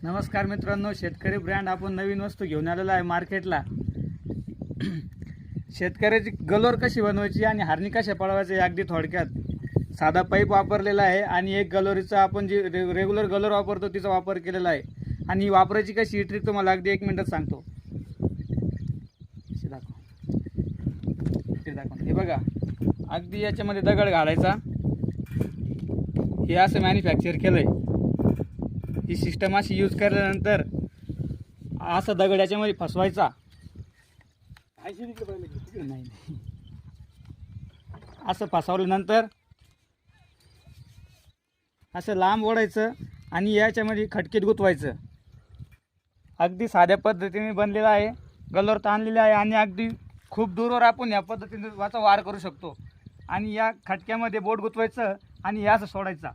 नमस्कार मित्रांनो, शेतकरी ब्रँड आपण नवीन वस्तू घेऊन आलेला आहे मार्केटला. शेतकऱ्याची गलोर कशी बनवायची आणि हार्नी कशा पळवायची अगदी थोडक्यात. साधा पाईप वापरलेला आहे आणि एक गलोरीचा आपण जी रेग्युलर गलोर वापरतो तिचा वापर केलेला आहे. आणि वापरायची कशी ही ट्रिक तुम्हाला अगदी 1 मिनिटात सांगतो. हे बघा, अगदी याच्यामध्ये दगड घालायचा. हे असं मॅन्युफॅक्चर केलंय. ही सिस्टम अशी यूज केल्यानंतर असा दगड याच्यामध्ये फसवायचा नाही. असं फसवल्यानंतर असं लांब ओढायचं आणि याच्यामध्ये खटकीत गुंतवायचं. अगदी साध्या पद्धतीने बनलेला आहे. गलोर ताणलेला आहे आणि अगदी खूप दूरवर आपण या पद्धतीने वाचा वार करू शकतो. आणि या खटक्यामध्ये बोट गुंतवायचं आणि हे असं सोडायचा.